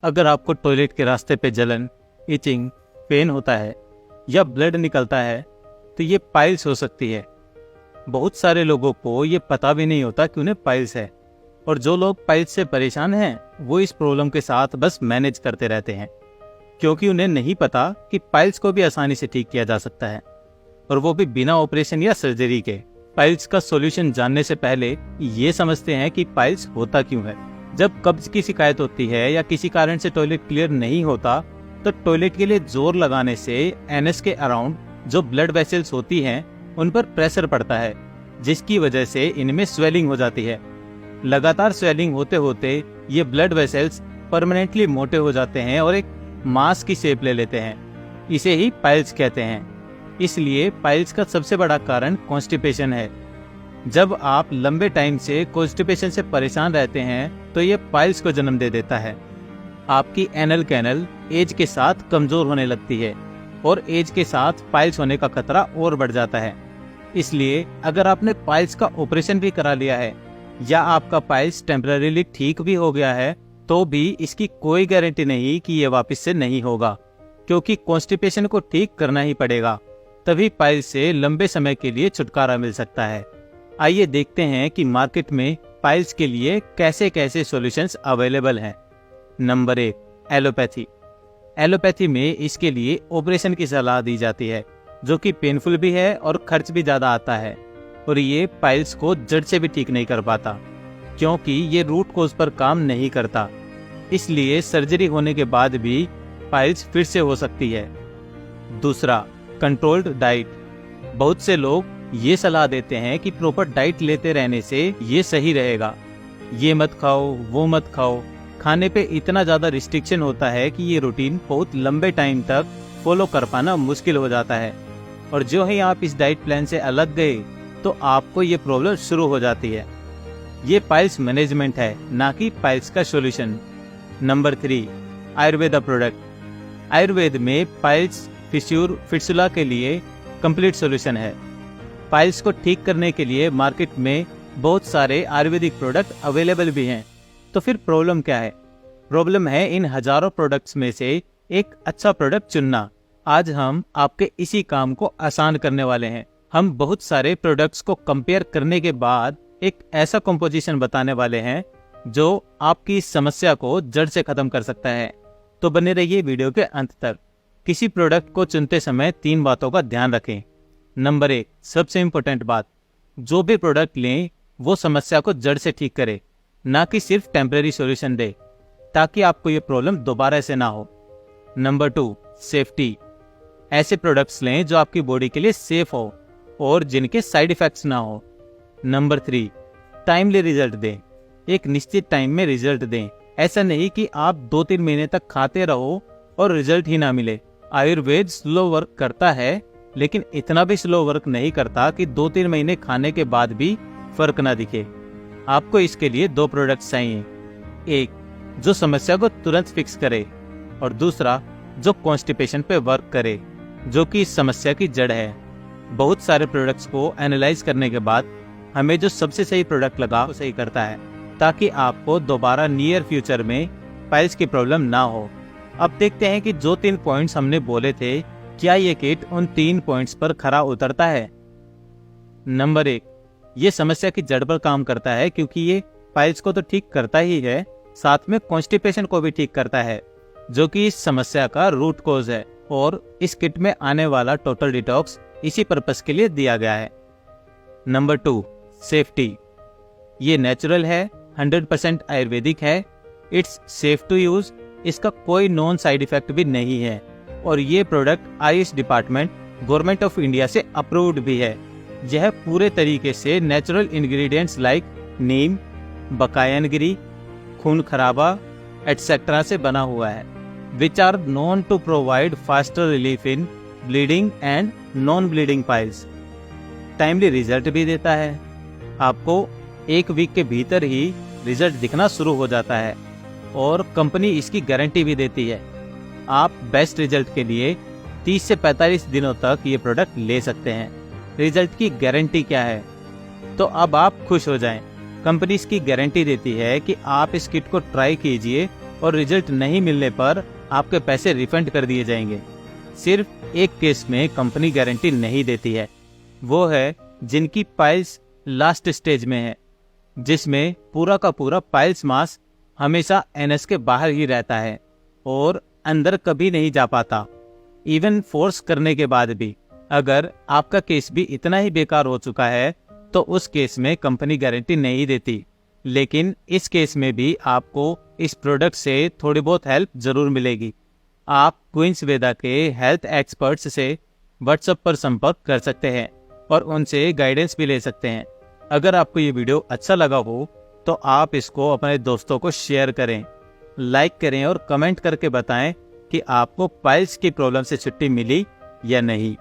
अगर आपको टॉयलेट के रास्ते पे जलन, इचिंग, पेन होता है या ब्लड निकलता है तो ये पाइल्स हो सकती है। बहुत सारे लोगों को ये पता भी नहीं होता कि उन्हें पाइल्स है, और जो लोग पाइल्स से परेशान हैं वो इस प्रॉब्लम के साथ बस मैनेज करते रहते हैं, क्योंकि उन्हें नहीं पता कि पाइल्स को भी आसानी से ठीक किया जा सकता है, और वो भी बिना ऑपरेशन या सर्जरी के। पाइल्स का सॉल्यूशन जानने से पहले ये समझते हैं कि पाइल्स होता क्यों है। जब कब्ज की शिकायत होती है या किसी कारण से टॉयलेट क्लियर नहीं होता तो टॉयलेट के लिए जोर लगाने से एनस के अराउंड जो ब्लड वेसल्स होती हैं उन पर प्रेशर पड़ता है, जिसकी वजह से इनमें स्वेलिंग हो जाती है। लगातार स्वेलिंग होते होते ये ब्लड वेसल्स परमानेंटली मोटे हो जाते हैं और एक मास की शेप ले लेते हैं। इसे ही पाइल्स कहते हैं। इसलिए पाइल्स का सबसे बड़ा कारण कॉन्स्टिपेशन है। जब आप लंबे टाइम से कॉन्स्टिपेशन से परेशान रहते हैं तो ये पाइल्स को जन्म दे देता है। आपकी एनल कैनल एज के साथ कमजोर होने लगती है और एज के साथ पाइल्स होने का खतरा और बढ़ जाता है। इसलिए अगर आपने पाइल्स का ऑपरेशन भी करा लिया है या आपका पाइल्स टेम्परेरीली ठीक भी हो गया है तो भी इसकी कोई गारंटी नहीं कि ये वापस से नहीं होगा, क्योंकि कॉन्स्टिपेशन को ठीक करना ही पड़ेगा, तभी पाइल्स से लंबे समय के लिए छुटकारा मिल सकता है। आइए देखते हैं कि मार्केट में पाइल्स के लिए कैसे कैसे सॉल्यूशंस अवेलेबल हैं। Number 1, allopathy. एलोपैथी में इसके लिए ऑपरेशन की सलाह दी जाती है, जो कि पेनफुल भी है और खर्च भी ज्यादा आता है, और ये पाइल्स को जड़ से भी ठीक नहीं कर पाता, क्योंकि ये रूट कोज पर काम नहीं करता। इसलिए सर्जरी होने के बाद भी पाइल्स फिर से हो सकती है। दूसरा, कंट्रोल्ड डाइट। बहुत से लोग ये सलाह देते हैं कि प्रॉपर डाइट लेते रहने से ये सही रहेगा, ये मत खाओ वो मत खाओ। खाने पे इतना ज्यादा रिस्ट्रिक्शन होता है कि ये रूटीन बहुत लंबे टाइम तक फॉलो कर पाना मुश्किल हो जाता है, और जो ही आप इस डाइट प्लान से अलग गए तो आपको ये प्रॉब्लम शुरू हो जाती है। ये पाइल्स मैनेजमेंट है, ना कि पाइल्स का solution. Number 3, Ayurveda product. Ayurveda में पाइल्स फिस्टुला के लिए कंप्लीट सॉल्यूशन है। पाइल्स को ठीक करने के लिए मार्केट में बहुत सारे आयुर्वेदिक प्रोडक्ट अवेलेबल भी हैं। तो फिर प्रॉब्लम क्या है? प्रॉब्लम है इन हजारों प्रोडक्ट्स में से एक अच्छा प्रोडक्ट चुनना। आज हम आपके इसी काम को आसान करने वाले हैं। हम बहुत सारे प्रोडक्ट्स को कंपेयर करने के बाद एक ऐसा कंपोजिशन बताने वाले हैं जो आपकी इस समस्या को जड़ से खत्म कर सकता है। तो बने रहिए वीडियो के अंत तक। किसी प्रोडक्ट को चुनते समय 3 बातों का ध्यान रखें। नंबर 1, सबसे इम्पोर्टेंट बात, जो भी प्रोडक्ट लें वो समस्या को जड़ से ठीक करे, ना कि सिर्फ टेम्परेरी सॉल्यूशन दे, ताकि आपको ये प्रॉब्लम दोबारा से ना हो। Number 2, safety. ऐसे प्रोडक्ट्स लें जो आपकी बॉडी के लिए सेफ हो और जिनके साइड इफेक्ट्स ना हो। नंबर 3, टाइमली रिजल्ट दें। एक निश्चित टाइम में रिजल्ट दें। ऐसा नहीं कि आप 2-3 महीने तक खाते रहो और रिजल्ट ही ना मिले। आयुर्वेद स्लो वर्क करता है, लेकिन इतना भी स्लो वर्क नहीं करता कि 2-3 महीने खाने के बाद भी फर्क ना दिखे। आपको इसके लिए 2 प्रोडक्ट्स चाहिए। एक जो समस्या को तुरंत फिक्स करे, और दूसरा जो कॉन्स्टिपेशन पे वर्क करे, जो कि इस समस्या की जड़ है। बहुत सारे प्रोडक्ट्स को एनालाइज करने के बाद हमें जो सबसे सही प्रोडक्ट लगा वो सही करता है, ताकि आपको दोबारा नियर फ्यूचर में पाइल्स की प्रॉब्लम ना हो। अब देखते हैं कि जो 3 पॉइंट्स हमने बोले थे, क्या ये किट उन 3 पॉइंट्स पर खरा उतरता है। नंबर 1, ये समस्या की जड़ पर काम करता है, क्योंकि ये पाइल्स को तो ठीक करता ही है, साथ में कॉन्स्टिपेशन को भी ठीक करता है, जो कि इस समस्या का रूट कोज है। और इस किट में आने वाला टोटल डिटॉक्स इसी पर्पस के लिए दिया गया है। Number 2, safety. ये नेचुरल है, 100% आयुर्वेदिक है, इट्स सेफ टू यूज, इसका कोई नॉन साइड इफेक्ट भी नहीं है, और ये product AYUSH department government of India से अप्रूव्ड भी है। यह पूरे तरीके से नेचुरल इंग्रेडिएंट्स लाइक नीम, बकायनगिरी, खून खराबा एटसेट्रा से बना हुआ है, which are known to provide faster relief in bleeding and non bleeding piles. Timely result भी देता है। आपको 1 वीक के भीतर ही रिजल्ट दिखना शुरू हो जाता है, और कंपनी इसकी गारंटी भी देती है। आप बेस्ट रिजल्ट के लिए 30 से 45 दिनों तक ये प्रोडक्ट ले सकते हैं। रिजल्ट की गारंटी क्या है? तो अब आप खुश हो जाएं। कंपनी इसकी गारंटी देती है कि आप इस किट को ट्राई कीजिए और रिजल्ट नहीं मिलने पर आपके पैसे रिफंड कर दिए जाएंगे। सिर्फ एक केस में कंपनी गारंटी नहीं देती है, वो है जिनकी पाइल्स लास्ट स्टेज में है, जिसमें पूरा का पूरा पाइल्स मास हमेशा एनएस के बाहर ही रहता है और अंदर कभी नहीं जा पाता। इवन फोर्स करने के बाद भी अगर आपका केस भी इतना ही बेकार हो चुका है तो उस केस में कंपनी गारंटी नहीं देती। लेकिन इस केस में भी आपको इस प्रोडक्ट से थोड़ी बहुत हेल्प जरूर मिलेगी। आप क्वींस वेदा के हेल्थ एक्सपर्ट्स से व्हाट्सएप पर संपर्क कर सकते हैं और उनसे गाइडेंस भी ले सकते हैं। अगर आपको ये वीडियो अच्छा लगा हो तो आप इसको अपने दोस्तों को शेयर करें, लाइक करें और कमेंट करके बताएं कि आपको पाइल्स की प्रॉब्लम से छुट्टी मिली या नहीं।